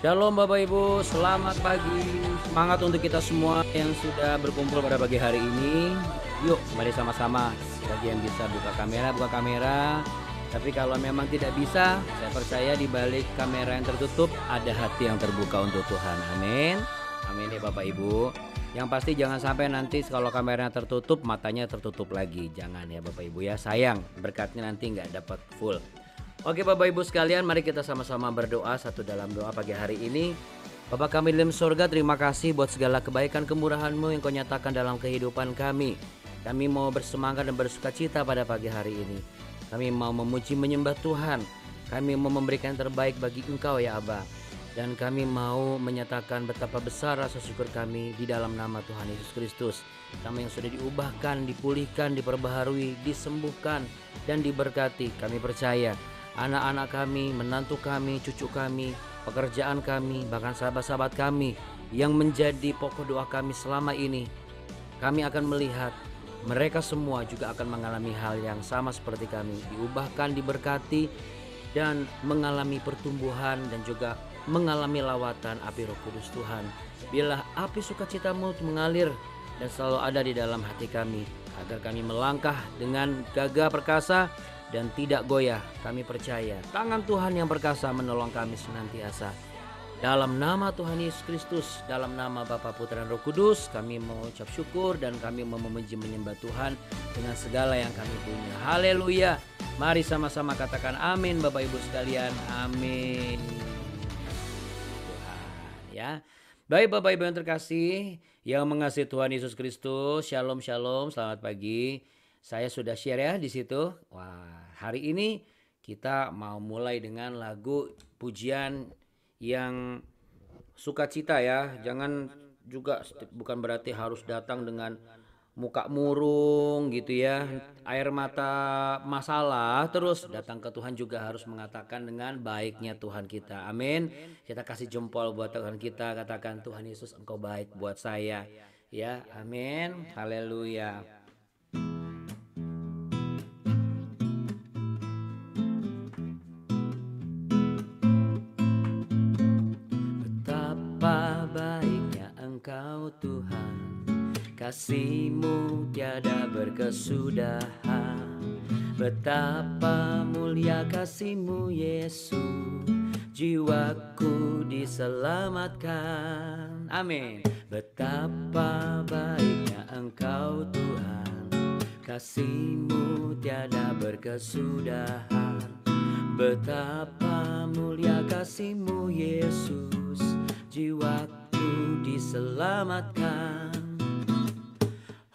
Shalom Bapak Ibu, selamat pagi. Semangat untuk kita semua yang sudah berkumpul pada pagi hari ini. Yuk, mari sama-sama. Bagi yang bisa buka kamera. Tapi kalau memang tidak bisa, saya percaya di balik kamera yang tertutup ada hati yang terbuka untuk Tuhan. Amin. Amin ya Bapak Ibu. Yang pasti jangan sampai nanti kalau kameranya tertutup, matanya tertutup lagi. Jangan ya Bapak Ibu ya, sayang berkatnya nanti nggak dapat full. Oke Bapak Ibu sekalian, mari kita sama-sama berdoa satu dalam doa pagi hari ini. Bapa kami di dalam surga, terima kasih buat segala kebaikan kemurahan-Mu yang Kau nyatakan dalam kehidupan kami. Kami mau bersemangat dan bersuka cita pada pagi hari ini. Kami mau memuji menyembah Tuhan. Kami mau memberikan yang terbaik bagi Engkau ya Aba. Dan kami mau menyatakan betapa besar rasa syukur kami di dalam nama Tuhan Yesus Kristus. Kami yang sudah diubahkan, dipulihkan, diperbaharui, disembuhkan, dan diberkati. Kami percaya anak-anak kami, menantu kami, cucu kami, pekerjaan kami, bahkan sahabat-sahabat kami yang menjadi pokok doa kami selama ini, kami akan melihat mereka semua juga akan mengalami hal yang sama seperti kami, diubahkan, diberkati, dan mengalami pertumbuhan dan juga mengalami lawatan api Roh Kudus Tuhan. Biarlah api sukacita-Mu mengalir dan selalu ada di dalam hati kami, agar kami melangkah dengan gagah perkasa dan tidak goyah. Kami percaya tangan Tuhan yang perkasa menolong kami senantiasa. Dalam nama Tuhan Yesus Kristus, dalam nama Bapa, Putra, dan Roh Kudus, kami mengucap syukur dan kami mau memuji menyembah Tuhan dengan segala yang kami punya. Haleluya. Mari sama-sama katakan amin Bapak Ibu sekalian. Amin. Tuhan ya. Baik Bapak Ibu yang terkasih, yang mengasihi Tuhan Yesus Kristus, shalom shalom, selamat pagi. Saya sudah share ya di situ. Wah, hari ini kita mau mulai dengan lagu pujian yang sukacita ya. Jangan juga, bukan berarti harus datang dengan muka murung gitu ya, air mata masalah. Terus datang ke Tuhan juga harus mengatakan dengan baiknya Tuhan kita. Amin. Kita kasih jempol buat Tuhan kita, katakan Tuhan Yesus Engkau baik buat saya. Ya, amin. Haleluya. Betapa baiknya Engkau Tuhan, kasih-Mu tiada berkesudahan. Betapa mulia kasih-Mu Yesus, jiwaku diselamatkan. Amin. Betapa baiknya Engkau Tuhan, kasih-Mu tiada berkesudahan. Betapa mulia kasih-Mu Yesus, jiwaku diselamatkan.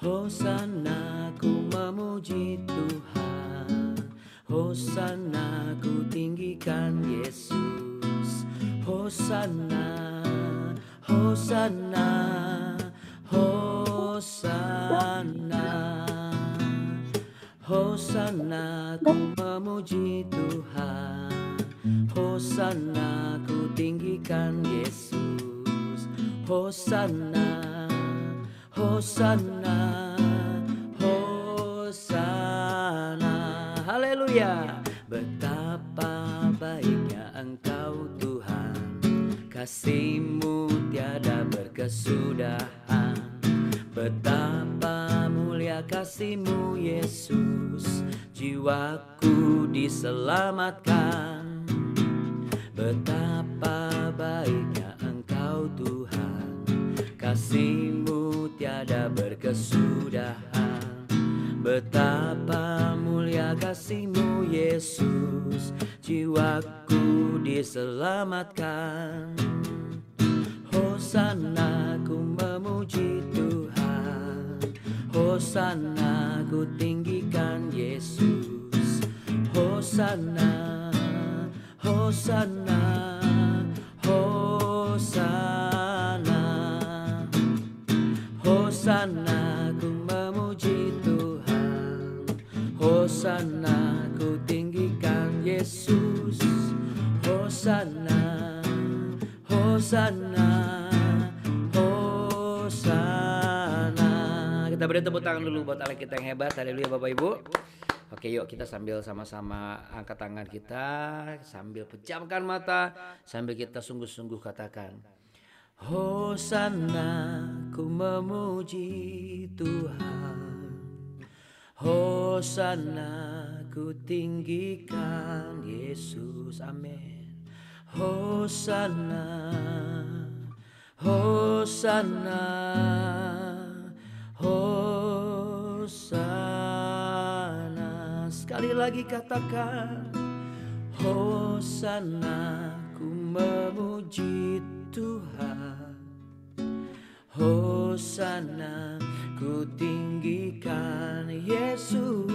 Hosana ku memuji Tuhan, Hosana ku tinggikan Yesus. Hosana, Hosana, Hosana, Hosana ku memuji Tuhan, Hosana ku tinggikan Yesus. Hosana, Hosana, Hosana, haleluya. Betapa baiknya Engkau Tuhan, kasih-Mu tiada berkesudahan. Betapa mulia kasih-Mu Yesus, jiwaku diselamatkan. Betapa baiknya Engkau Tuhan, kasih-Mu tiada berkesudahan. Betapa mulia kasih-Mu Yesus, jiwaku diselamatkan. Hosana ku memuji Tuhan, Hosana ku tinggikan Yesus. Hosana, Hosana, Hosana, Hosana ku memuji Tuhan, Hosana ku tinggikan Yesus. Hosana, Hosana, Hosana. Kita beri tepuk tangan dulu buat Allah kita yang hebat. Haleluya Bapak Ibu. Oke, yuk kita sambil sama-sama angkat tangan kita, sambil pejamkan mata, sambil kita sungguh-sungguh katakan, Hosana, ku memuji Tuhan. Hosana, ku tinggikan Yesus. Amin. Hosana, Hosana, Hosana. Sekali lagi katakan, Hosana, ku memuji Tuhan. Hosana, ku tinggikan Yesus.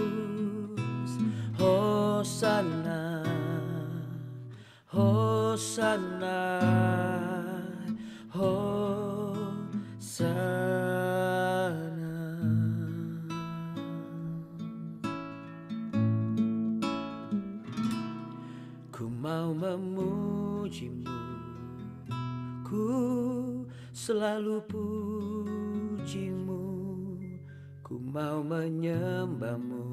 Hosana, Hosana, Hosana. Ku mau memujimu, ku selalu pujimu, ku mau menyembahmu,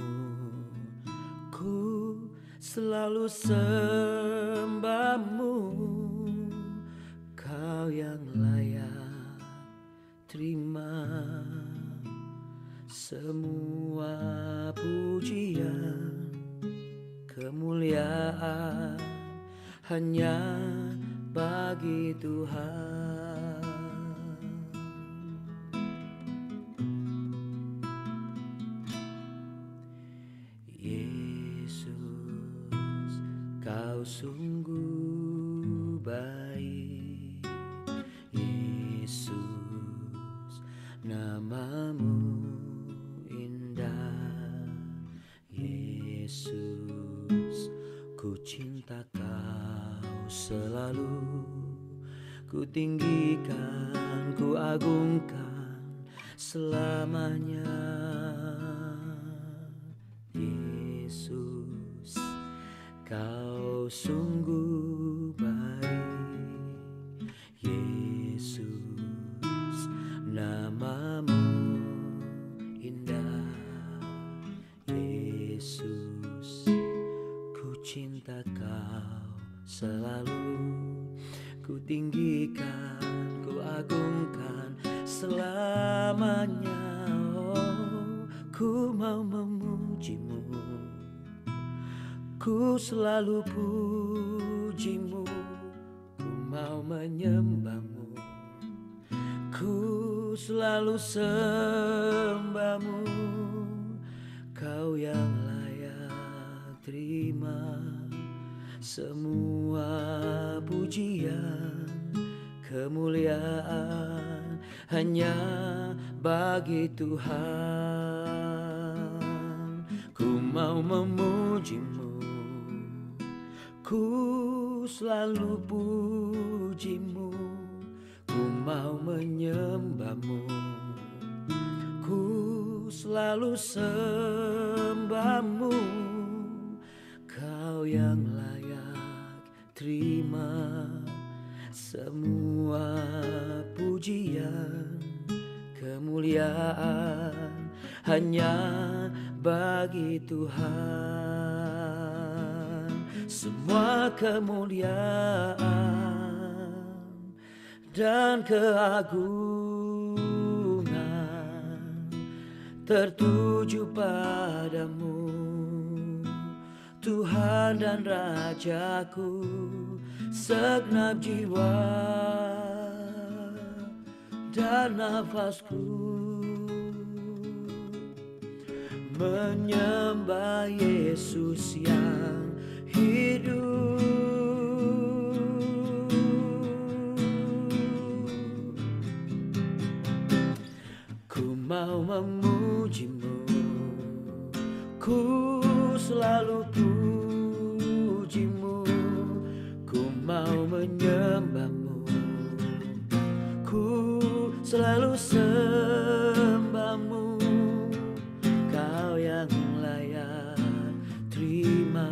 ku selalu sembahmu. Kau yang layak terima semua pujian, kemuliaan hanya bagi Tuhan. Yesus, kau sungguh baik. Yesus, namamu indah. Yesus, ku cinta kau selalu, ku tinggikan, ku agungkan selamanya. Yesus, kau sungguh baik. Yesus, namamu indah. Yesus, ku cinta kau selalu, ku tinggikan, ku agungkan selamanya. Oh, ku mau memujimu, ku selalu pujimu, ku mau menyembahmu, ku selalu sembahmu. Kau yang layak terima semua pujian, kemuliaan hanya bagi Tuhan. Ku mau memujimu, ku selalu pujimu, ku mau menyembahmu, ku selalu sembahmu. Kau yang layak terima semua pujian, kemuliaan hanya bagi Tuhan. Semua kemuliaan dan keagungan tertuju padamu, Tuhan dan Rajaku. Segenap jiwa dan nafasku menyembah Yesus yang hidup. Ku mau memujimu, ku selalu pujimu, ku mau menyembahmu, ku selalu sembahmu. Kau yang layak terima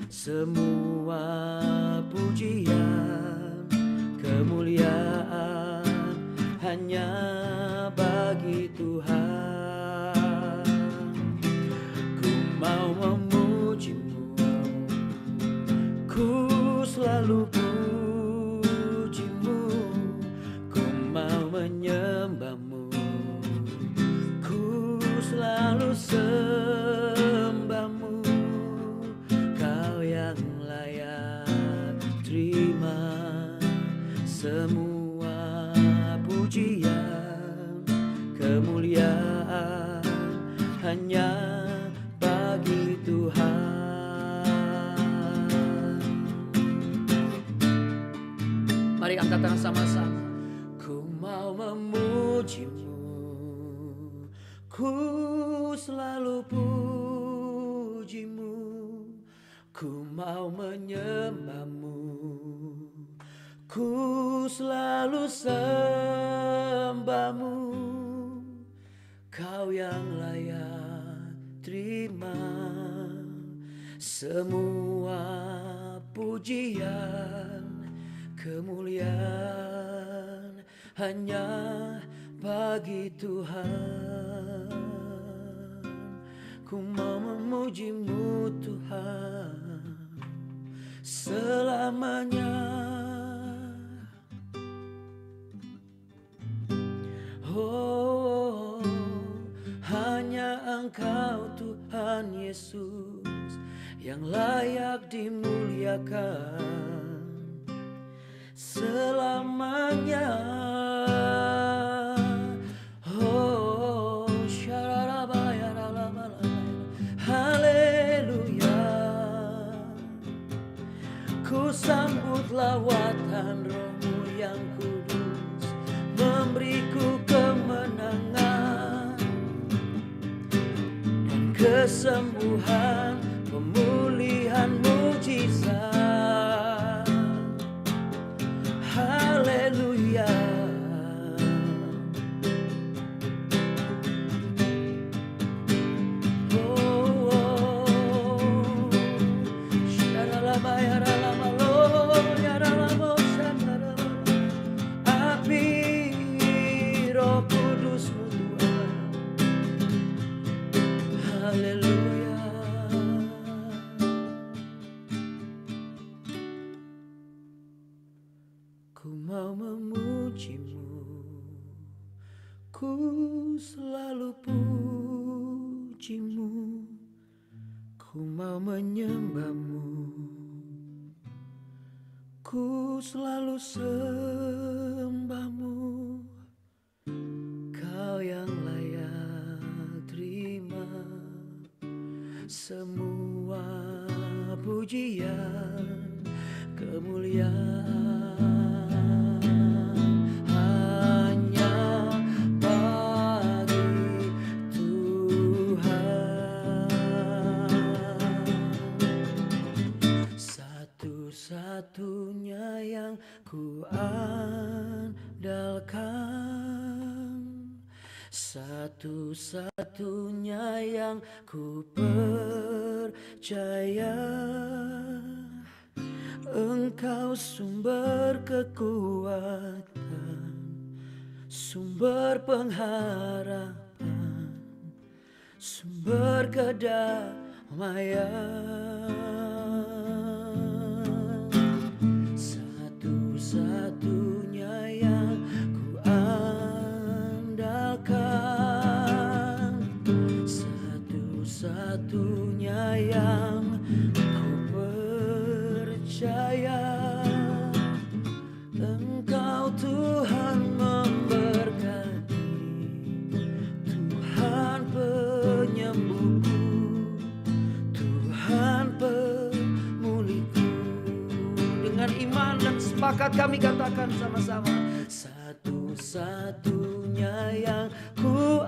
semua pujian, kemuliaan hanya bagi Tuhan. Ku selalu pujimu, ku mau menyembahmu, ku selalu sembahmu, kau yang layak terima semua pujian, kemuliaan hanya bagi Tuhan. Mari angkat tangan sama-sama. Ku mau memujimu, ku selalu pujimu, ku mau menyembahmu, ku selalu sembahmu, kau yang layak terima semua pujian, kemuliaan hanya bagi Tuhan. Ku mau memujimu Tuhan selamanya. Oh, hanya Engkau Tuhan Yesus yang layak dimuliakan selamanya. Oh, haleluya. Ku sambut lawatan Roh-Mu yang kudus, memberiku kemenangan dan kesembuhan, pemulihan mujizat. Haleluya. Ku mau memujimu, ku selalu pujimu, ku mau menyembahmu, ku selalu sembahmu, kau yang layak terima semua pujian, kemuliaan hanya bagi Tuhan. Satu-satunya yang ku andalkan, satu-satunya yang ku percaya, Engkau sumber kekuatan, sumber pengharapan, sumber kedamaian. Satu-satunya yang ku andalkan, satu-satunya yang ku percaya, Engkau Tuhan memberkati, Tuhan penyembuhku, Tuhan pemulihku. Dengan iman dan sepakat kami katakan sama-sama, satu-satunya yang ku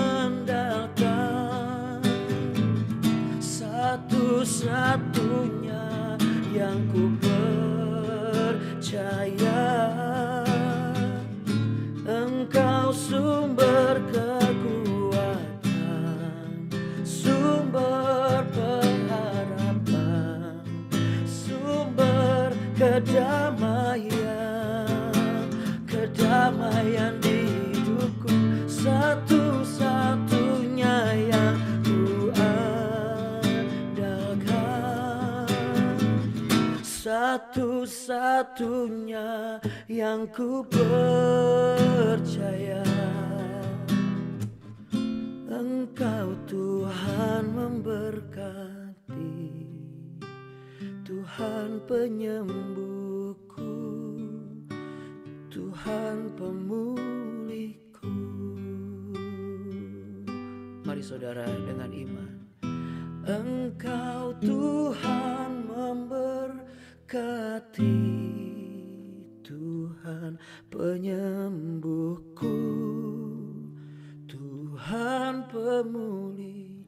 andalkan, satu-satunya yang ku percaya, Engkau sumber kekuatan, sumber pengharapan, sumber kedamaian. satu-satunya yang ku percaya. Engkau Tuhan memberkati, Tuhan penyembuhku, Tuhan pemulihku. Mari saudara dengan iman. Engkau Tuhan memberkati, Tuhan penyembuhku, Tuhan pemulihku.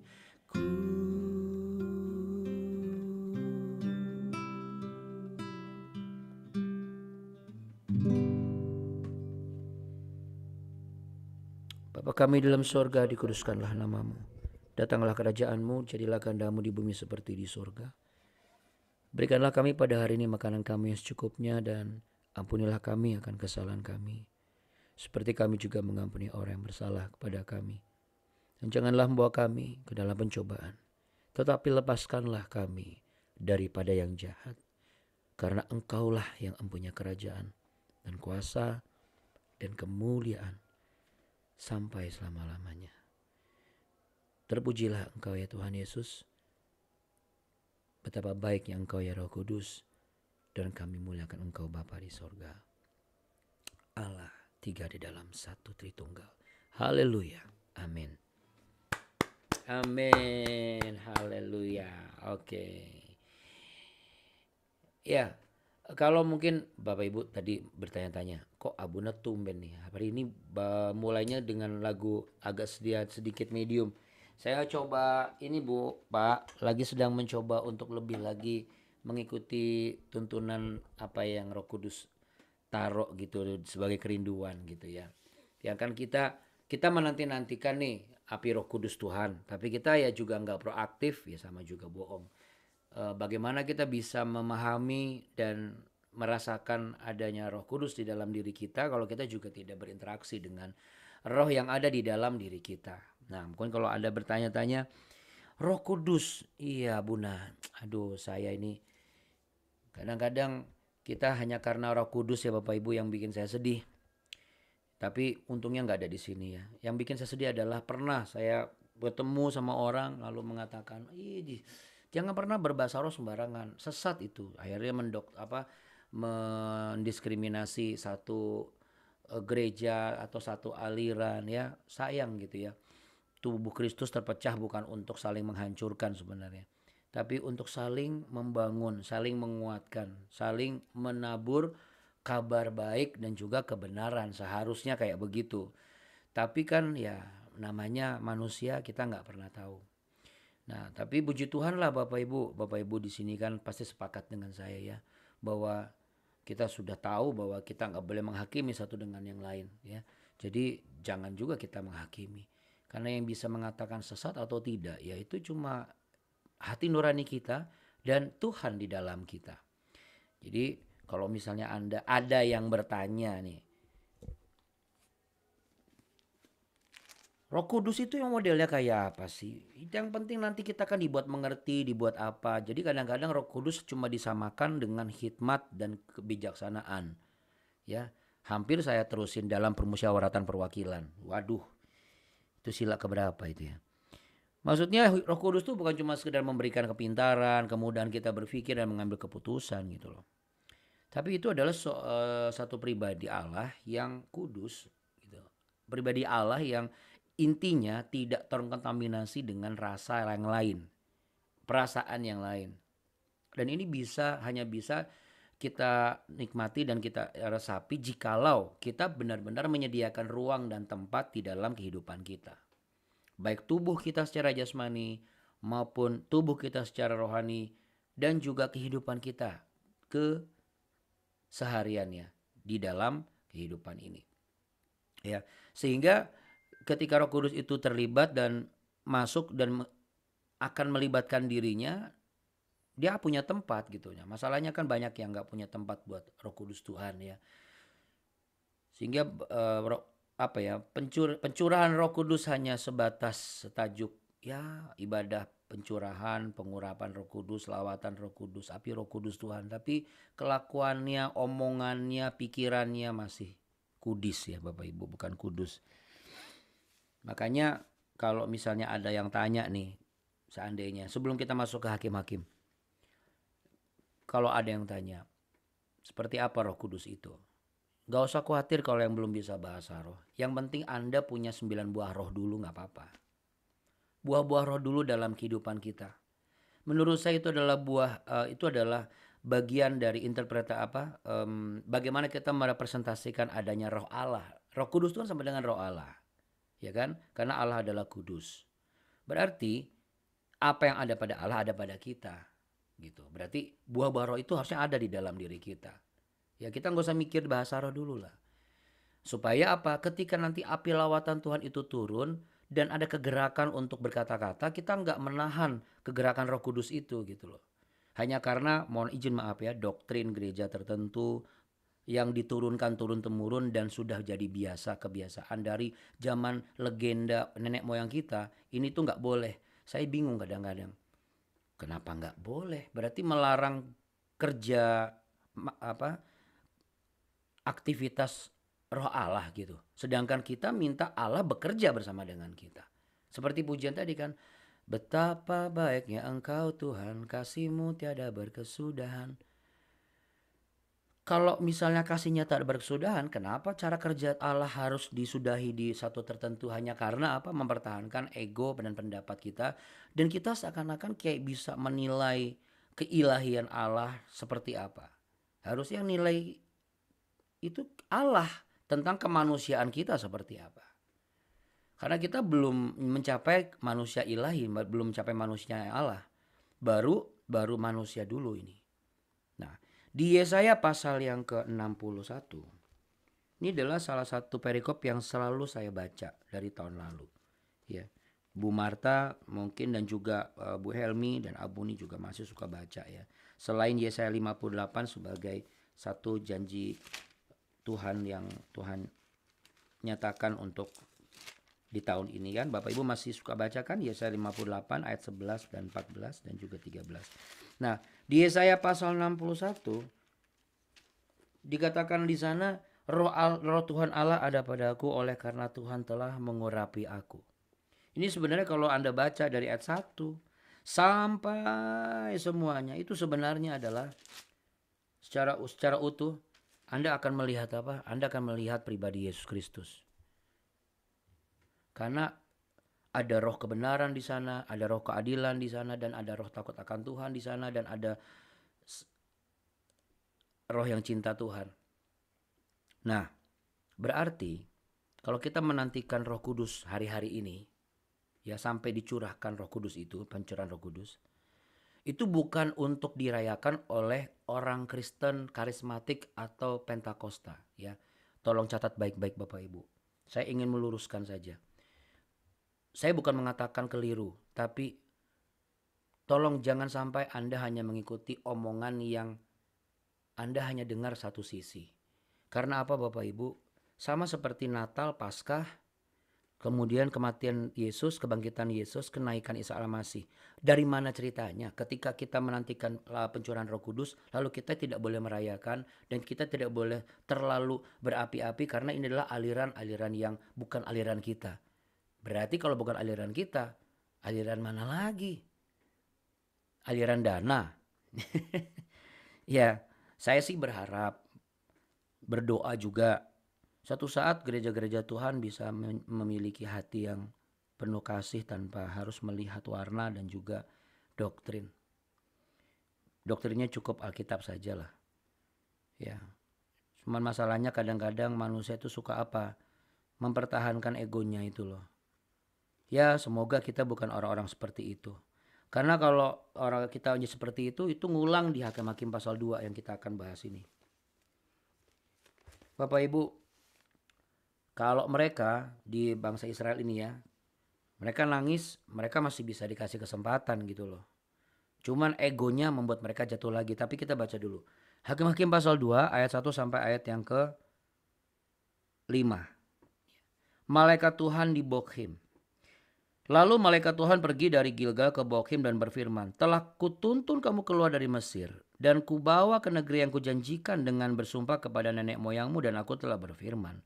Bapa kami dalam sorga, dikuduskanlah namamu. Datanglah kerajaan-Mu, jadilah kehendak-Mu di bumi seperti di sorga. Berikanlah kami pada hari ini makanan kami yang secukupnya, dan ampunilah kami akan kesalahan kami, seperti kami juga mengampuni orang yang bersalah kepada kami. Dan janganlah membawa kami ke dalam pencobaan, tetapi lepaskanlah kami daripada yang jahat. Karena Engkaulah yang mempunyai kerajaan dan kuasa dan kemuliaan sampai selama-lamanya. Terpujilah Engkau ya Tuhan Yesus. Betapa baiknya Engkau ya Roh Kudus, dan kami muliakan Engkau Bapa di sorga. Allah tiga di dalam satu Tritunggal. Haleluya. Amin. Amin. Haleluya. Oke. Ya, kalau mungkin Bapak Ibu tadi bertanya-tanya, kok Abuna tumben nih hari ini mulainya dengan lagu agak sedikit medium. Saya coba ini Bu, Pak, lagi sedang mencoba untuk lebih lagi mengikuti tuntunan apa yang Roh Kudus taruh gitu sebagai kerinduan gitu ya. Ya kan kita menanti-nantikan nih api Roh Kudus Tuhan, tapi kita ya juga nggak proaktif, ya sama juga bohong. Bagaimana kita bisa memahami dan merasakan adanya Roh Kudus di dalam diri kita kalau kita juga tidak berinteraksi dengan roh yang ada di dalam diri kita. Nah, mungkin kalau Anda bertanya-tanya, Roh Kudus, iya Buna, aduh saya ini kadang-kadang kita hanya karena Roh Kudus ya Bapak Ibu yang bikin saya sedih. Tapi untungnya nggak ada di sini ya. Yang bikin saya sedih adalah pernah saya bertemu sama orang lalu mengatakan, jangan pernah berbahasa roh sembarangan, sesat itu. Akhirnya mendiskriminasi satu gereja atau satu aliran ya, sayang gitu ya. Tubuh Kristus terpecah bukan untuk saling menghancurkan sebenarnya, tapi untuk saling membangun, saling menguatkan, saling menabur kabar baik dan juga kebenaran. Seharusnya kayak begitu. Tapi kan ya namanya manusia, kita nggak pernah tahu. Nah, tapi puji Tuhan lah Bapak Ibu di sini kan pasti sepakat dengan saya ya, bahwa kita sudah tahu bahwa kita nggak boleh menghakimi satu dengan yang lain ya. Jadi jangan juga kita menghakimi. Karena yang bisa mengatakan sesat atau tidak, yaitu cuma hati nurani kita dan Tuhan di dalam kita. Jadi kalau misalnya Anda ada yang bertanya nih, Roh Kudus itu yang modelnya kayak apa sih? Yang penting nanti kita kan dibuat mengerti, dibuat apa. Jadi kadang-kadang Roh Kudus cuma disamakan dengan hikmat dan kebijaksanaan. Ya, hampir saya terusin dalam permusyawaratan perwakilan. Waduh. Itu sila keberapa itu ya. Maksudnya Roh Kudus itu bukan cuma sekedar memberikan kepintaran, kemudahan kita berpikir dan mengambil keputusan gitu loh. Tapi itu adalah satu pribadi Allah yang kudus gitu. Pribadi Allah yang intinya tidak terkontaminasi dengan rasa yang lain, perasaan yang lain. Dan ini hanya bisa kita nikmati dan kita resapi jikalau kita benar-benar menyediakan ruang dan tempat di dalam kehidupan kita. Baik tubuh kita secara jasmani maupun tubuh kita secara rohani dan juga kehidupan kita kesehariannya di dalam kehidupan ini. Ya, sehingga ketika Roh Kudus itu terlibat dan masuk dan akan melibatkan dirinya, dia punya tempat gitu ya. Masalahnya kan banyak yang nggak punya tempat buat Roh Kudus Tuhan ya. Sehingga pencurahan Roh Kudus hanya sebatas setajuk ya ibadah pencurahan, pengurapan Roh Kudus, lawatan Roh Kudus, api Roh Kudus Tuhan. Tapi kelakuannya, omongannya, pikirannya masih kudis ya Bapak Ibu, bukan kudus. Makanya kalau misalnya ada yang tanya nih, seandainya sebelum kita masuk ke hakim-hakim, kalau ada yang tanya, seperti apa Roh Kudus itu? Gak usah khawatir kalau yang belum bisa bahasa roh. Yang penting Anda punya 9 buah roh dulu gak apa-apa. Buah-buah roh dulu dalam kehidupan kita. Menurut saya itu adalah itu adalah bagian dari bagaimana kita merepresentasikan adanya roh Allah. Roh Kudus itu kan sama dengan roh Allah. Ya kan? Karena Allah adalah kudus. Berarti apa yang ada pada Allah ada pada kita. Gitu. Berarti buah-buah roh itu harusnya ada di dalam diri kita. Ya kita nggak usah mikir bahasa roh dulu lah. Supaya apa? Ketika nanti api lawatan Tuhan itu turun dan ada kegerakan untuk berkata-kata, kita nggak menahan kegerakan Roh Kudus itu gitu loh. Hanya karena mohon izin maaf ya, doktrin gereja tertentu yang diturunkan turun-temurun dan sudah jadi kebiasaan dari zaman legenda nenek moyang kita, ini tuh nggak boleh. Saya bingung kadang-kadang. Kenapa nggak boleh? Berarti melarang kerja aktivitas roh Allah gitu. Sedangkan kita minta Allah bekerja bersama dengan kita. Seperti pujian tadi kan, betapa baiknya Engkau Tuhan, kasih-Mu tiada berkesudahan. Kalau misalnya kasihnya tak berkesudahan, kenapa cara kerja Allah harus disudahi di satu tertentu hanya karena apa? Mempertahankan ego dan pendapat kita. Dan kita seakan-akan kayak bisa menilai keilahian Allah seperti apa. Harusnya nilai itu Allah tentang kemanusiaan kita seperti apa. Karena kita belum mencapai manusia ilahi, belum mencapai manusia Allah. Baru manusia dulu ini. Nah, di Yesaya pasal yang ke-61. Ini adalah salah satu perikop yang selalu saya baca dari tahun lalu. Ya. Bu Marta mungkin dan juga Bu Helmi dan Abuni juga masih suka baca ya. Selain Yesaya 58 sebagai satu janji Tuhan yang Tuhan nyatakan untuk di tahun ini kan. Bapak Ibu masih suka bacakan Yesaya 58 ayat 11 dan 14 dan juga 13. Nah, di Yesaya pasal 61 dikatakan di sana roh Tuhan Allah ada padaku oleh karena Tuhan telah mengurapi aku. Ini sebenarnya kalau Anda baca dari ayat 1 sampai semuanya itu sebenarnya adalah secara utuh Anda akan melihat apa? Anda akan melihat pribadi Yesus Kristus. Karena ada roh kebenaran di sana, ada roh keadilan di sana, dan ada roh takut akan Tuhan di sana, dan ada roh yang cinta Tuhan. Nah, berarti kalau kita menantikan Roh Kudus hari-hari ini, ya sampai dicurahkan Roh Kudus itu, pencurahan Roh Kudus, itu bukan untuk dirayakan oleh orang Kristen karismatik atau Pentakosta ya. Tolong catat baik-baik Bapak Ibu. Saya ingin meluruskan saja. Saya bukan mengatakan keliru, tapi tolong jangan sampai Anda hanya mengikuti omongan yang Anda hanya dengar satu sisi. Karena apa Bapak Ibu? Sama seperti Natal, Paskah, kemudian kematian Yesus, kebangkitan Yesus, kenaikan Isa Al-Masih. Dari mana ceritanya? Ketika kita menantikan pencurahan Roh Kudus, lalu kita tidak boleh merayakan dan kita tidak boleh terlalu berapi-api karena ini adalah aliran-aliran yang bukan aliran kita. Berarti kalau bukan aliran kita, aliran mana lagi? Aliran dana. Ya, saya sih berharap, berdoa juga suatu saat gereja-gereja Tuhan bisa memiliki hati yang penuh kasih tanpa harus melihat warna dan juga doktrin. Doktrinnya cukup Alkitab sajalah. Ya. Cuman masalahnya kadang-kadang manusia itu suka apa? Mempertahankan egonya itu loh. Ya, semoga kita bukan orang-orang seperti itu. Karena kalau orang kita hanya seperti itu ngulang di Hakim-Hakim pasal 2 yang kita akan bahas ini. Bapak Ibu, kalau mereka di bangsa Israel ini ya, mereka nangis, mereka masih bisa dikasih kesempatan gitu loh. Cuman egonya membuat mereka jatuh lagi. Tapi kita baca dulu. Hakim-Hakim pasal 2 ayat 1 sampai ayat yang ke-5. Malaikat Tuhan di Bokhim. Lalu malaikat Tuhan pergi dari Gilgal ke Bokhim dan berfirman, telah kutuntun kamu keluar dari Mesir, dan kubawa ke negeri yang kujanjikan dengan bersumpah kepada nenek moyangmu, dan aku telah berfirman,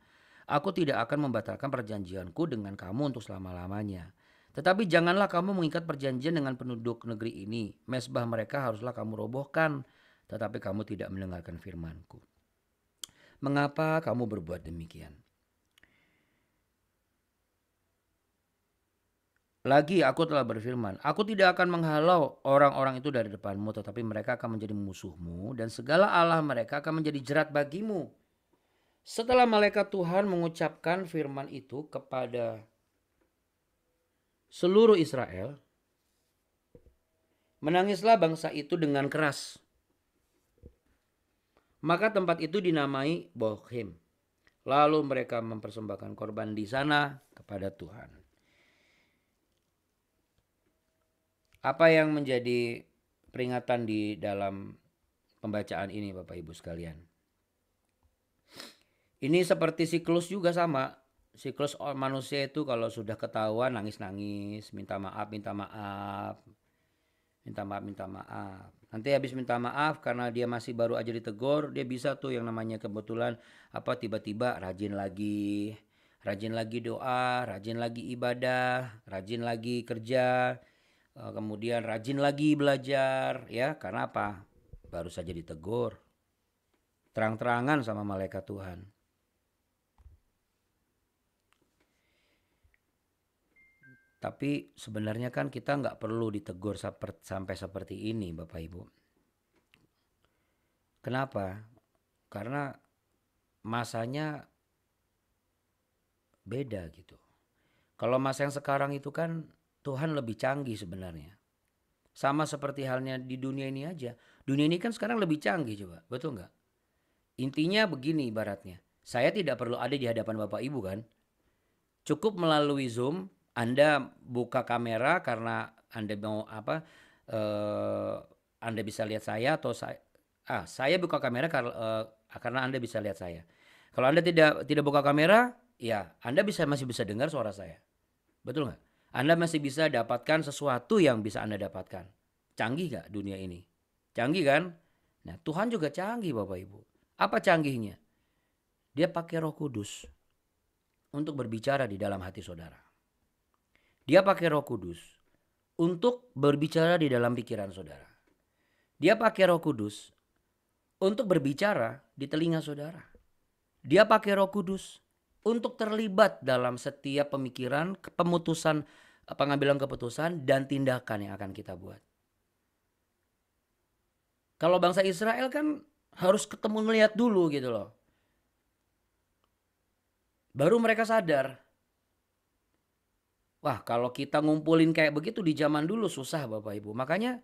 aku tidak akan membatalkan perjanjianku dengan kamu untuk selama-lamanya. Tetapi janganlah kamu mengikat perjanjian dengan penduduk negeri ini. Mesbah mereka haruslah kamu robohkan, tetapi kamu tidak mendengarkan firmanku. Mengapa kamu berbuat demikian? Lagi aku telah berfirman, aku tidak akan menghalau orang-orang itu dari depanmu, tetapi mereka akan menjadi musuhmu, dan segala Allah mereka akan menjadi jerat bagimu. Setelah malaikat Tuhan mengucapkan firman itu kepada seluruh Israel, menangislah bangsa itu dengan keras. Maka tempat itu dinamai Bokhim. Lalu mereka mempersembahkan korban di sana kepada Tuhan. Apa yang menjadi peringatan di dalam pembacaan ini Bapak Ibu sekalian? Ini seperti siklus juga sama. Siklus manusia itu kalau sudah ketahuan nangis-nangis, minta maaf, minta maaf. Minta maaf, minta maaf. Nanti habis minta maaf karena dia masih baru aja ditegur, dia bisa tuh yang namanya kebetulan tiba-tiba rajin lagi doa, rajin lagi ibadah, rajin lagi kerja, kemudian rajin lagi belajar, ya karena apa? Baru saja ditegur, terang-terangan sama malaikat Tuhan. Tapi sebenarnya kan kita nggak perlu ditegur sampai seperti ini Bapak Ibu. Kenapa? Karena masanya beda gitu. Kalau masa yang sekarang itu kan Tuhan lebih canggih sebenarnya. Sama seperti halnya di dunia ini aja. Dunia ini kan sekarang lebih canggih coba, betul nggak? Intinya begini ibaratnya. Saya tidak perlu ada di hadapan Bapak Ibu kan. Cukup melalui Zoom, Anda buka kamera karena Anda mau apa, Anda bisa lihat saya atau saya buka kamera karena Anda bisa lihat saya. Kalau Anda tidak buka kamera, ya Anda masih bisa dengar suara saya. Betul nggak? Anda masih bisa dapatkan sesuatu yang bisa Anda dapatkan. Canggih nggak dunia ini? Canggih kan? Nah Tuhan juga canggih Bapak Ibu. Apa canggihnya? Dia pakai Roh Kudus untuk berbicara di dalam hati saudara. Dia pakai Roh Kudus untuk berbicara di dalam pikiran saudara. Dia pakai Roh Kudus untuk berbicara di telinga saudara. Dia pakai Roh Kudus untuk terlibat dalam setiap pemikiran, pemutusan, pengambilan keputusan dan tindakan yang akan kita buat. Kalau bangsa Israel kan harus ketemu melihat dulu gitu loh. Baru mereka sadar. Wah, kalau kita ngumpulin kayak begitu di zaman dulu susah Bapak Ibu. Makanya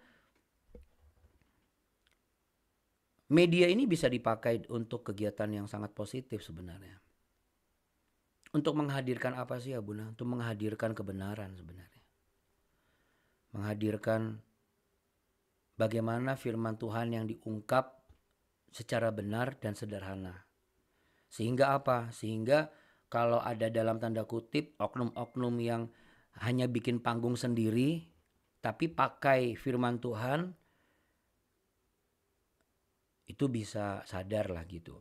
media ini bisa dipakai untuk kegiatan yang sangat positif sebenarnya. Untuk menghadirkan apa sih ya Bunda? Untuk menghadirkan kebenaran sebenarnya. Menghadirkan bagaimana firman Tuhan yang diungkap secara benar dan sederhana. Sehingga apa? Sehingga kalau ada dalam tanda kutip oknum-oknum yang hanya bikin panggung sendiri tapi pakai firman Tuhan, itu bisa sadar lah gitu.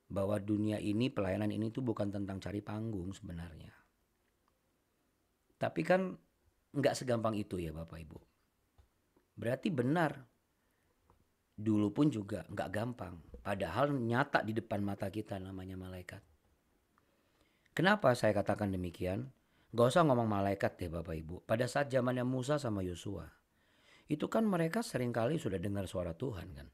Bahwa dunia ini, pelayanan ini tuh bukan tentang cari panggung sebenarnya. Tapi kan nggak segampang itu ya Bapak Ibu. Berarti benar. Dulu pun juga nggak gampang. Padahal nyata di depan mata kita namanya malaikat. Kenapa saya katakan demikian? Gak usah ngomong malaikat deh Bapak Ibu. Pada saat zamannya Musa sama Yosua, itu kan mereka seringkali sudah dengar suara Tuhan kan.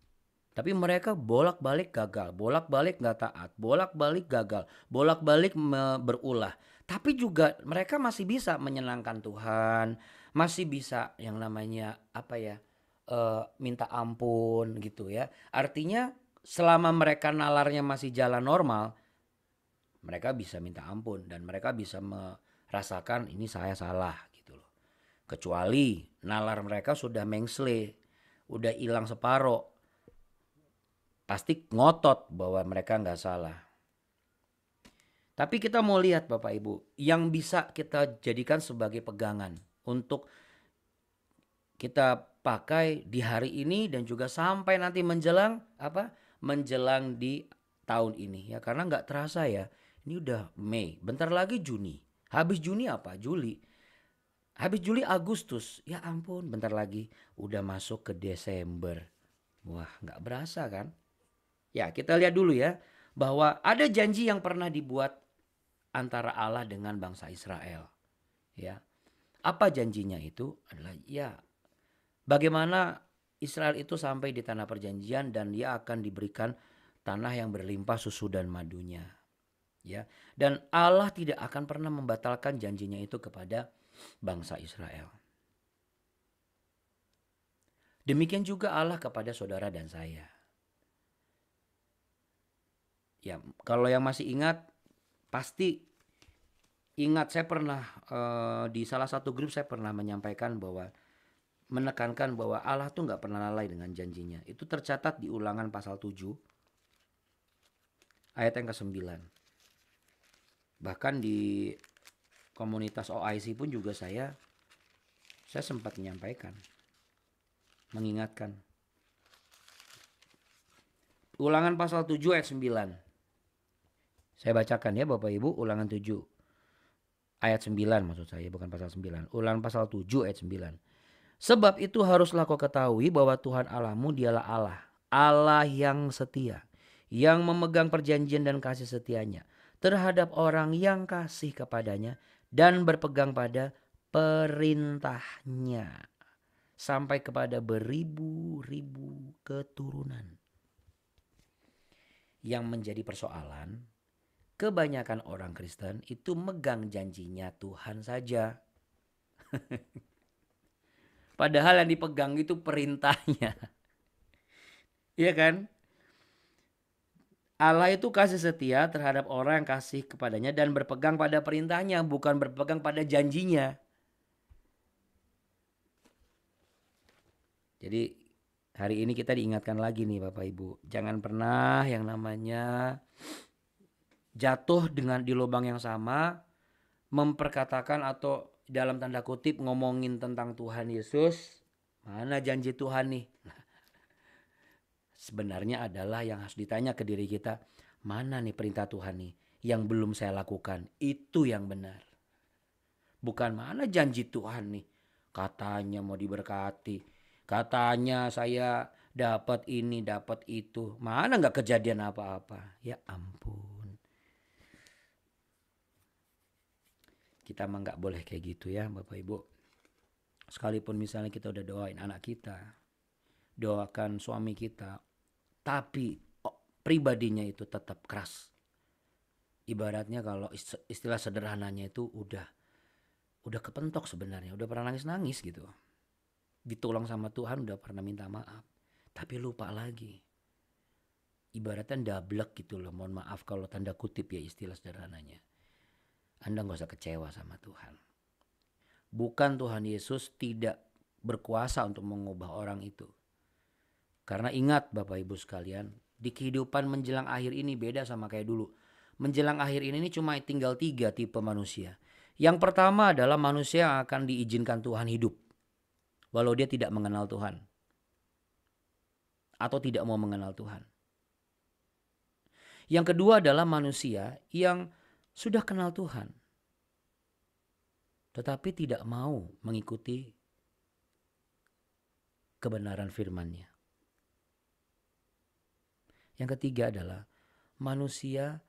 Tapi mereka bolak-balik gagal, bolak-balik gak taat, bolak-balik gagal, bolak-balik berulah. Tapi juga mereka masih bisa menyenangkan Tuhan, masih bisa yang namanya minta ampun gitu ya. Artinya selama mereka nalarnya masih jalan normal, mereka bisa minta ampun dan mereka bisa merasakan ini saya salah gitu loh. Kecuali nalar mereka sudah mengsle, udah hilang separoh, pasti ngotot bahwa mereka nggak salah. Tapi kita mau lihat Bapak Ibu, yang bisa kita jadikan sebagai pegangan untuk kita pakai di hari ini dan juga sampai nanti menjelang apa? Menjelang di tahun ini ya. Karena nggak terasa ya, ini udah Mei, bentar lagi Juni. Habis Juni apa? Juli. Habis Juli Agustus. Ya ampun, bentar lagi udah masuk ke Desember. Wah, nggak berasa kan? Ya, kita lihat dulu ya bahwa ada janji yang pernah dibuat antara Allah dengan bangsa Israel. Ya, apa janjinya itu adalah ya bagaimana Israel itu sampai di tanah perjanjian dan dia akan diberikan tanah yang berlimpah susu dan madunya. Ya, dan Allah tidak akan pernah membatalkan janjinya itu kepada bangsa Israel. Demikian juga Allah kepada saudara dan saya. Ya, kalau yang masih ingat pasti ingat saya pernah di salah satu grup saya pernah menyampaikan bahwa menekankan bahwa Allah tuh nggak pernah lalai dengan janjinya. Itu tercatat di Ulangan pasal 7 ayat yang ke-9. Bahkan di komunitas OIC pun juga saya sempat menyampaikan, mengingatkan. Ulangan pasal 7 ayat 9. Saya bacakan ya Bapak Ibu, Ulangan 7 ayat 9 maksud saya, bukan pasal 9. Ulangan pasal 7 ayat 9. Sebab itu haruslah kau ketahui bahwa Tuhan Allahmu dialah Allah, Allah yang setia, yang memegang perjanjian dan kasih setianya terhadap orang yang kasih kepadanya dan berpegang pada perintahnya sampai kepada beribu-ribu keturunan. Yang menjadi persoalan, kebanyakan orang Kristen itu megang janjinya Tuhan saja. Padahal yang dipegang itu perintahnya. Iya kan? Allah itu kasih setia terhadap orang yang kasih kepadanya dan berpegang pada perintahnya, bukan berpegang pada janjinya. Jadi hari ini kita diingatkan lagi nih Bapak Ibu. Jangan pernah yang namanya jatuh dengan di lubang yang sama, memperkatakan atau dalam tanda kutip ngomongin tentang Tuhan Yesus. Mana janji Tuhan nih? Sebenarnya adalah yang harus ditanya ke diri kita, mana nih perintah Tuhan nih yang belum saya lakukan, itu yang benar. Bukan mana janji Tuhan nih, katanya mau diberkati, katanya saya dapat ini, dapat itu, mana gak kejadian apa-apa. Ya ampun. Kita mah gak boleh kayak gitu ya Bapak Ibu. Sekalipun misalnya kita udah doain anak kita, doakan suami kita, tapi pribadinya itu tetap keras. Ibaratnya kalau istilah sederhananya itu udah kepentok sebenarnya, udah pernah nangis-nangis gitu. Ditolong sama Tuhan, udah pernah minta maaf, tapi lupa lagi. Ibaratnya dablek gitu loh, mohon maaf kalau tanda kutip ya istilah sederhananya. Anda gak usah kecewa sama Tuhan. Bukan Tuhan Yesus tidak berkuasa untuk mengubah orang itu. Karena ingat Bapak Ibu sekalian, di kehidupan menjelang akhir ini beda sama kayak dulu. Menjelang akhir ini cuma tinggal 3 tipe manusia. Yang pertama adalah manusia yang akan diizinkan Tuhan hidup, walau dia tidak mengenal Tuhan atau tidak mau mengenal Tuhan. Yang kedua adalah manusia yang sudah kenal Tuhan, tetapi tidak mau mengikuti kebenaran firman-Nya. Yang ketiga adalah manusia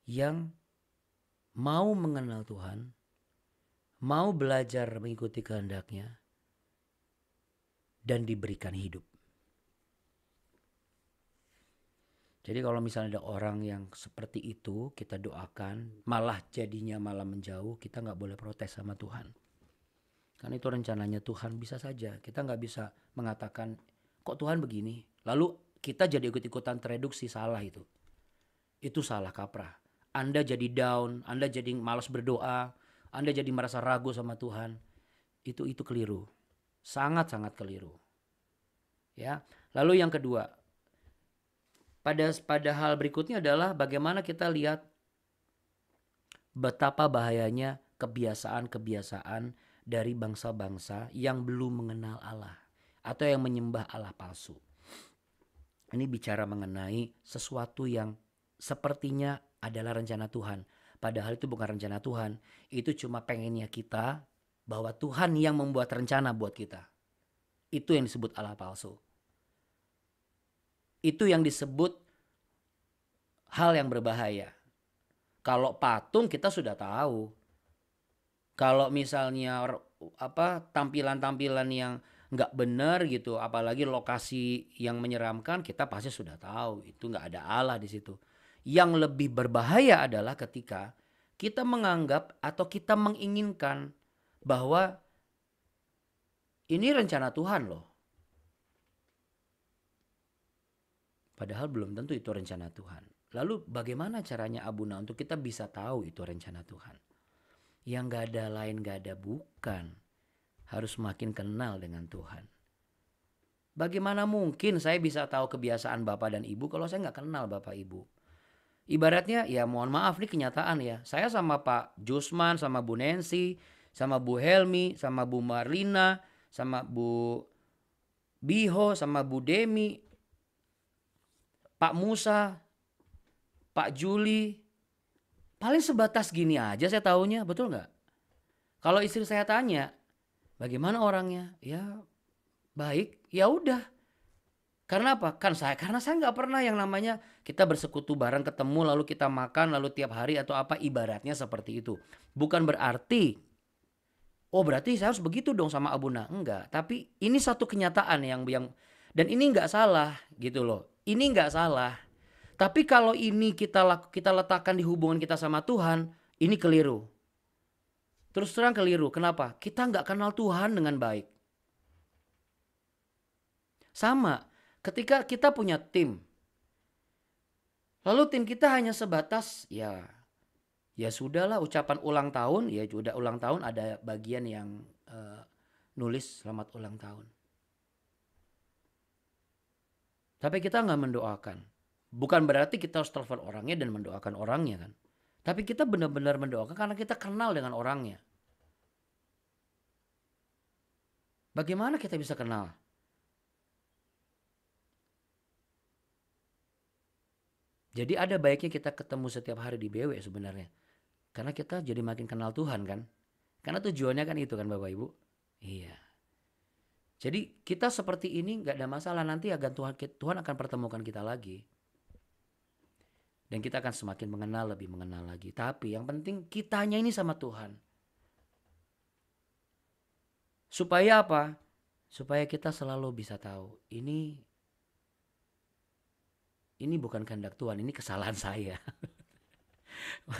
yang mau mengenal Tuhan, mau belajar mengikuti kehendak-Nya, dan diberikan hidup. Jadi kalau misalnya ada orang yang seperti itu, kita doakan, malah jadinya malah menjauh, kita gak boleh protes sama Tuhan. Karena itu rencananya Tuhan, bisa saja. Kita gak bisa mengatakan, kok Tuhan begini? Lalu kita jadi ikut-ikutan tereduksi, salah itu. Itu salah kaprah. Anda jadi down, Anda jadi malas berdoa, Anda jadi merasa ragu sama Tuhan. Itu keliru. Sangat-sangat keliru. Ya. Lalu yang kedua, pada hal berikutnya adalah bagaimana kita lihat betapa bahayanya kebiasaan-kebiasaan dari bangsa-bangsa yang belum mengenal Allah atau yang menyembah Allah palsu. Ini bicara mengenai sesuatu yang sepertinya adalah rencana Tuhan. Padahal itu bukan rencana Tuhan. Itu cuma pengennya kita bahwa Tuhan yang membuat rencana buat kita. Itu yang disebut Allah palsu. Itu yang disebut hal yang berbahaya. Kalau patung kita sudah tahu. Kalau misalnya tampilan-tampilan yang nggak benar gitu, apalagi lokasi yang menyeramkan, kita pasti sudah tahu itu nggak ada Allah di situ. Yang lebih berbahaya adalah ketika kita menganggap atau kita menginginkan bahwa ini rencana Tuhan loh. Padahal belum tentu itu rencana Tuhan. Lalu bagaimana caranya Abuna untuk kita bisa tahu itu rencana Tuhan? Yang gak ada lain gak ada bukan. Harus makin kenal dengan Tuhan. Bagaimana mungkin saya bisa tahu kebiasaan Bapak dan Ibu kalau saya gak kenal Bapak Ibu? Ibaratnya ya mohon maaf nih kenyataan ya. Saya sama Pak Jusman, sama Bu Nancy, sama Bu Helmi, sama Bu Marlina, sama Bu Biho, sama Bu Demi, Pak Musa, Pak Juli, paling sebatas gini aja saya taunya, betul nggak? Kalau istri saya tanya, bagaimana orangnya? Ya baik, ya udah. Karena apa? Karena saya nggak pernah yang namanya kita bersekutu bareng ketemu lalu kita makan lalu tiap hari atau apa ibaratnya seperti itu. Bukan berarti, oh berarti saya harus begitu dong sama Abuna. Enggak, tapi ini satu kenyataan yang dan ini nggak salah gitu loh. Ini nggak salah. Tapi kalau ini kita letakkan di hubungan kita sama Tuhan, ini keliru. Terus terang keliru. Kenapa? Kita nggak kenal Tuhan dengan baik. Sama, ketika kita punya tim, lalu tim kita hanya sebatas ya sudahlah ucapan ulang tahun, ya sudah ulang tahun ada bagian yang nulis selamat ulang tahun. Tapi kita nggak mendoakan. Bukan berarti kita harus telepon orangnya dan mendoakan orangnya kan. Tapi kita benar-benar mendoakan karena kita kenal dengan orangnya. Bagaimana kita bisa kenal? Jadi ada baiknya kita ketemu setiap hari di BW sebenarnya. Karena kita jadi makin kenal Tuhan kan. Karena tujuannya kan itu kan Bapak Ibu. Iya. Jadi kita seperti ini gak ada masalah. Nanti akan Tuhan akan pertemukan kita lagi. Dan kita akan semakin mengenal, lebih mengenal lagi. Tapi yang penting kitanya ini sama Tuhan. Supaya apa? Supaya kita selalu bisa tahu. Ini bukan kehendak Tuhan, ini kesalahan saya.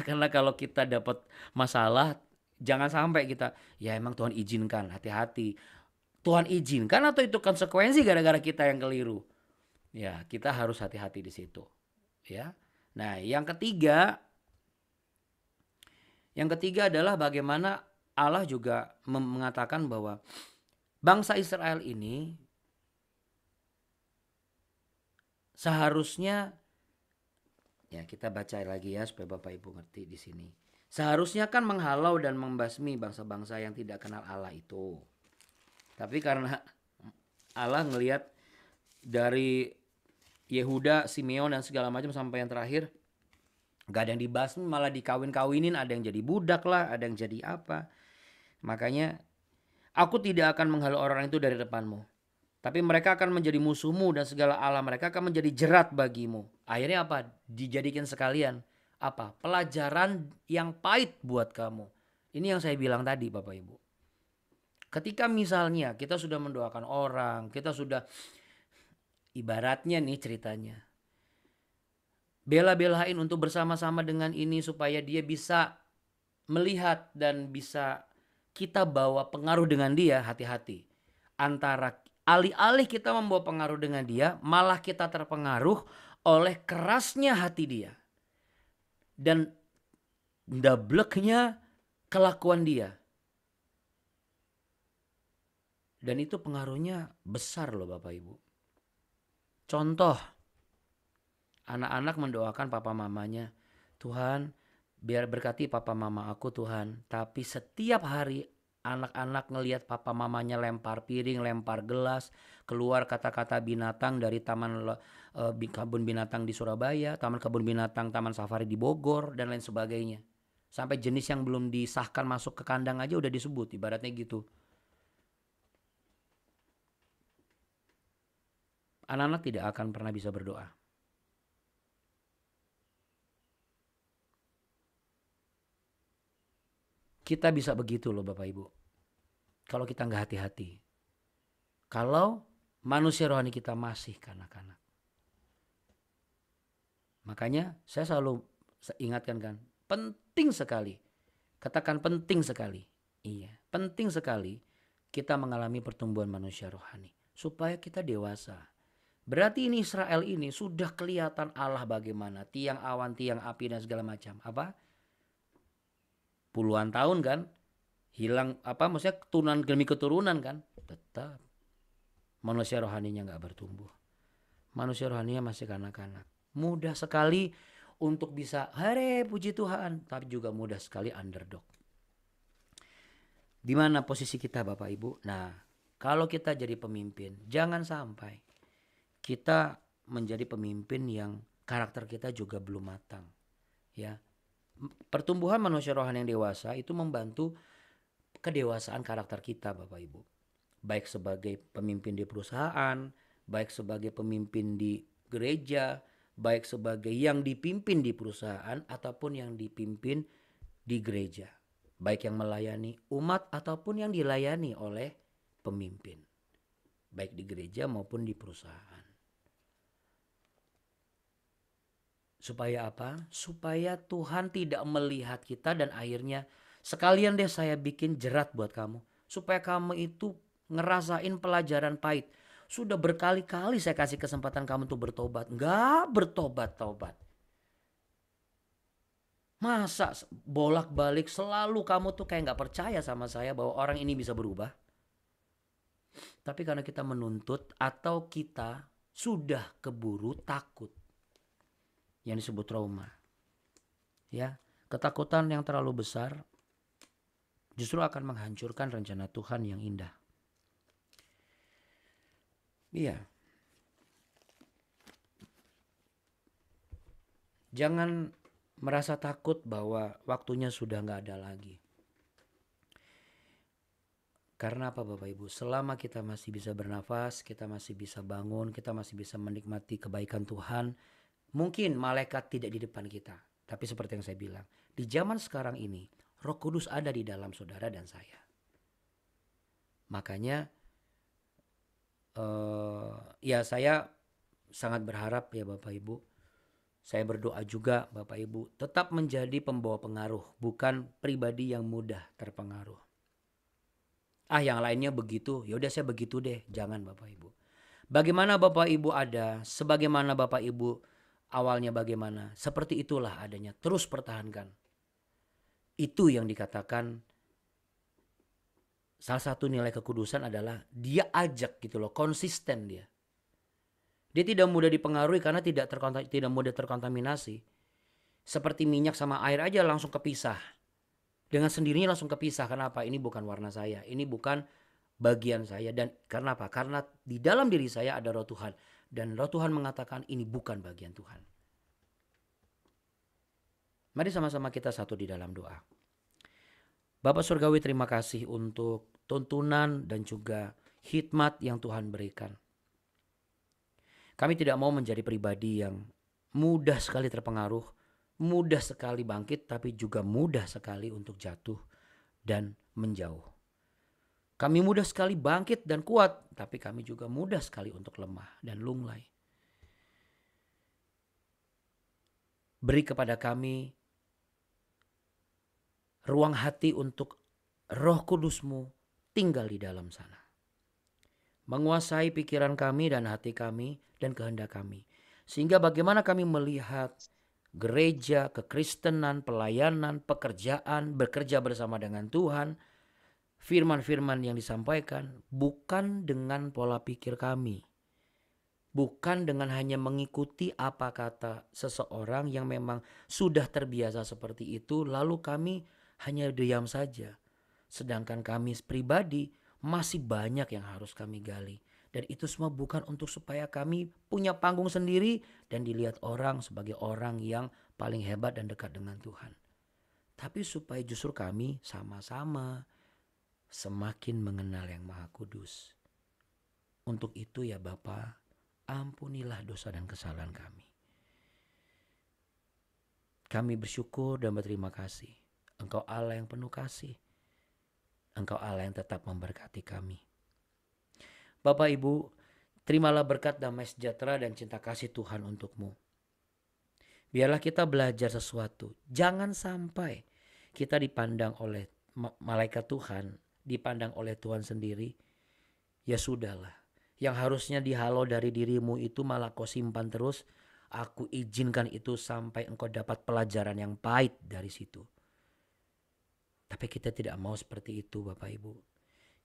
Karena kalau kita dapat masalah, jangan sampai kita, ya emang Tuhan izinkan, hati-hati. Tuhan izinkan atau itu konsekuensi gara-gara kita yang keliru? Ya, kita harus hati-hati di situ. Ya. Nah, yang ketiga adalah bagaimana Allah juga mengatakan bahwa bangsa Israel ini seharusnya, ya kita baca lagi ya supaya Bapak Ibu ngerti di sini. Seharusnya kan menghalau dan membasmi bangsa-bangsa yang tidak kenal Allah itu. Tapi karena Allah ngelihat dari Yehuda, Simeon dan segala macam sampai yang terakhir gak ada yang dibasmi, malah dikawin-kawinin, ada yang jadi budak lah, ada yang jadi apa. Makanya aku tidak akan menghalau orang itu dari depanmu. Tapi mereka akan menjadi musuhmu dan segala Allah mereka akan menjadi jerat bagimu. Akhirnya apa? Dijadikan sekalian. Apa? Pelajaran yang pahit buat kamu. Ini yang saya bilang tadi Bapak Ibu. Ketika misalnya kita sudah mendoakan orang, kita sudah ibaratnya nih ceritanya, bela-belain untuk bersama-sama dengan ini supaya dia bisa melihat dan bisa kita bawa pengaruh dengan dia, hati-hati. Antara alih-alih kita membawa pengaruh dengan dia, malah kita terpengaruh oleh kerasnya hati dia. Dan dableknya kelakuan dia. Dan itu pengaruhnya besar loh Bapak Ibu. Contoh, anak-anak mendoakan papa mamanya, Tuhan Biar berkati papa mama aku Tuhan. Tapi setiap hari anak-anak ngelihat papa mamanya lempar piring, lempar gelas, keluar kata-kata binatang dari kebun binatang di Surabaya, taman kebun binatang, taman safari di Bogor, dan lain sebagainya. Sampai jenis yang belum disahkan masuk ke kandang aja udah disebut, ibaratnya gitu. Anak-anak tidak akan pernah bisa berdoa. Kita bisa begitu loh Bapak Ibu. Kalau kita nggak hati-hati. Kalau manusia rohani kita masih kanak-kanak. Makanya saya selalu ingatkan kan, penting sekali. Katakan penting sekali. Iya, penting sekali kita mengalami pertumbuhan manusia rohani. Supaya kita dewasa. Berarti ini Israel ini sudah kelihatan Allah bagaimana. Tiang awan, tiang api dan segala macam. Apa? Puluhan tahun kan. Hilang maksudnya keturunan demi keturunan kan. Tetap. Manusia rohaninya gak bertumbuh. Manusia rohaninya masih kanak-kanak. Mudah sekali untuk bisa puji Tuhan. Tapi juga mudah sekali underdog. Di mana posisi kita Bapak Ibu? Nah, kalau kita jadi pemimpin, jangan sampai kita menjadi pemimpin yang karakter kita juga belum matang. Ya. Pertumbuhan manusia rohani yang dewasa itu membantu kedewasaan karakter kita Bapak Ibu. Baik sebagai pemimpin di perusahaan, baik sebagai pemimpin di gereja, baik sebagai yang dipimpin di perusahaan ataupun yang dipimpin di gereja. Baik yang melayani umat ataupun yang dilayani oleh pemimpin. Baik di gereja maupun di perusahaan. Supaya apa? Supaya Tuhan tidak melihat kita dan akhirnya sekalian deh saya bikin jerat buat kamu. Supaya kamu itu ngerasain pelajaran pahit. Sudah berkali-kali saya kasih kesempatan kamu untuk bertobat. Nggak bertobat-tobat. Masa bolak-balik selalu kamu tuh kayak nggak percaya sama saya bahwa orang ini bisa berubah. Tapi karena kita menuntut atau kita sudah keburu takut. Yang disebut trauma. Ya, ketakutan yang terlalu besar justru akan menghancurkan rencana Tuhan yang indah. Iya. Jangan merasa takut bahwa waktunya sudah gak ada lagi. Karena apa Bapak Ibu? Selama kita masih bisa bernafas, kita masih bisa bangun, kita masih bisa menikmati kebaikan Tuhan. Mungkin malaikat tidak di depan kita. Tapi seperti yang saya bilang, di zaman sekarang ini Roh Kudus ada di dalam saudara dan saya. Makanya ya saya sangat berharap ya Bapak Ibu. Saya berdoa juga Bapak Ibu tetap menjadi pembawa pengaruh. Bukan pribadi yang mudah terpengaruh. Yang lainnya begitu, yaudah saya begitu deh. Jangan Bapak Ibu. Bagaimana Bapak Ibu ada, sebagaimana Bapak Ibu awalnya bagaimana, seperti itulah adanya. Terus pertahankan. Itu yang dikatakan salah satu nilai kekudusan adalah dia ajak gitu loh, konsisten dia. Dia tidak mudah dipengaruhi karena tidak mudah terkontaminasi. Seperti minyak sama air aja langsung kepisah. Dengan sendirinya langsung kepisah. Kenapa? Ini bukan warna saya, ini bukan bagian saya. Dan karena apa? Karena di dalam diri saya ada Roh Tuhan. Dan Roh Tuhan mengatakan ini bukan bagian Tuhan. Mari sama-sama kita satu di dalam doa. Bapak Surgawi, terima kasih untuk tuntunan dan juga hikmat yang Tuhan berikan. Kami tidak mau menjadi pribadi yang mudah sekali terpengaruh, mudah sekali bangkit, tapi juga mudah sekali untuk jatuh dan menjauh. Kami mudah sekali bangkit dan kuat, tapi kami juga mudah sekali untuk lemah dan lunglai. Beri kepada kami ruang hati untuk Roh Kudus-Mu tinggal di dalam sana. Menguasai pikiran kami dan hati kami dan kehendak kami. Sehingga bagaimana kami melihat gereja, kekristenan, pelayanan, pekerjaan, bekerja bersama dengan Tuhan, firman-firman yang disampaikan bukan dengan pola pikir kami, Bukan dengan hanya mengikuti apa kata seseorang yang memang sudah terbiasa seperti itu, lalu kami hanya diam saja. Sedangkan kami pribadi masih banyak yang harus kami gali. Dan itu semua bukan untuk supaya kami punya panggung sendiri dan dilihat orang sebagai orang yang paling hebat dan dekat dengan Tuhan. Tapi supaya justru kami sama-sama semakin mengenal yang Maha Kudus. Untuk itu ya Bapa, ampunilah dosa dan kesalahan kami. Kami bersyukur dan berterima kasih. Engkau Allah yang penuh kasih. Engkau Allah yang tetap memberkati kami. Bapak Ibu, terimalah berkat damai sejahtera dan cinta kasih Tuhan untukmu. Biarlah kita belajar sesuatu. Jangan sampai kita dipandang oleh malaikat Tuhan, dipandang oleh Tuhan sendiri. Ya sudahlah. Yang harusnya dihalau dari dirimu itu malah kau simpan terus. Aku izinkan itu sampai engkau dapat pelajaran yang pahit dari situ. Tapi kita tidak mau seperti itu Bapak Ibu.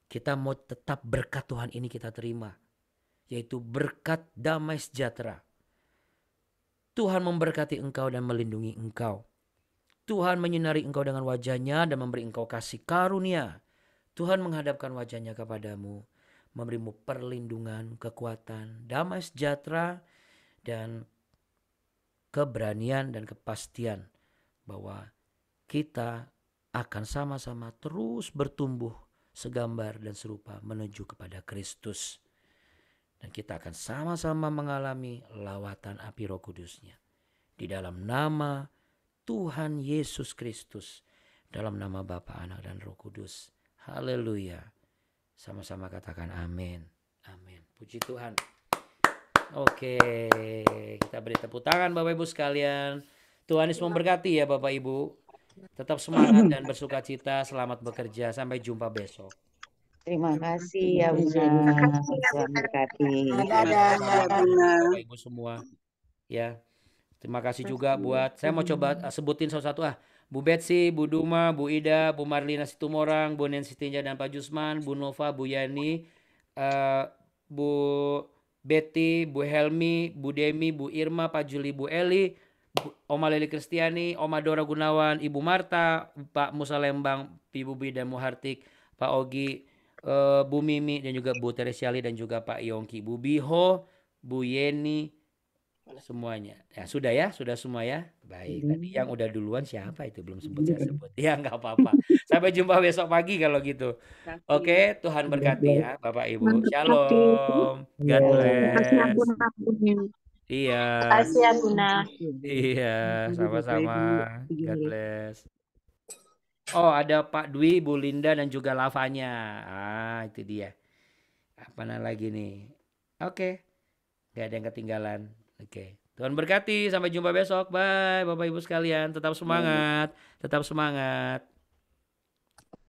Kita mau tetap berkat Tuhan ini kita terima. Yaitu berkat damai sejahtera. Tuhan memberkati engkau dan melindungi engkau. Tuhan menyinari engkau dengan wajahnya dan memberi engkau kasih karunia. Tuhan menghadapkan wajahnya kepadamu, memberimu perlindungan, kekuatan, damai sejahtera, dan keberanian dan kepastian bahwa kita akan sama-sama terus bertumbuh segambar dan serupa menuju kepada Kristus. Dan kita akan sama-sama mengalami lawatan api Roh Kudus-Nya. Di dalam nama Tuhan Yesus Kristus. Dalam nama Bapa, Anak, dan Roh Kudus. Haleluya. Sama-sama katakan amin. Amin. Puji Tuhan. Oke, kita beri tepuk tangan Bapak Ibu sekalian. Tuhan Yesus memberkati ya Bapak Ibu. Tetap semangat dan bersuka cita. Selamat bekerja. Sampai jumpa besok. Terima kasih ya Bunda. Tuhan berkati. Bapak Ibu semua. Ya. Terima kasih juga buat, saya mau coba sebutin satu-satu Bu Betsy, Bu Duma, Bu Ida, Bu Marlina Situmorang, Bu Nancy Tinja dan Pak Jusman, Bu Nova, Bu Yani, Bu Betty, Bu Helmi, Bu Demi, Bu Irma, Pak Juli, Bu Eli, Oma Leli Kristiani, Oma Dora Gunawan, Ibu Marta, Pak Musa Lembang, Ibu Bida Muhartik, Pak Ogi, Bu Mimi dan juga Bu Teresiali dan juga Pak Yongki, Bu Biho, Bu Yeni, semuanya. Ya sudah ya, sudah semua ya. Baik, tadi yang udah duluan siapa itu belum sebut saya sebut. Ya nggak apa-apa. Sampai jumpa besok pagi kalau gitu. Oke, Tuhan berkati ya Bapak Ibu. Shalom. God bless. Iya. Kasih ya Bunda. Iya, sama-sama. God bless. Oh, ada Pak Dwi, Bu Linda dan juga Lavanya. Itu dia. Apa lagi nih? Oke. Gak ada yang ketinggalan. Oke. Tuhan berkati. Sampai jumpa besok. Bye Bapak Ibu sekalian. Tetap semangat. Tetap semangat.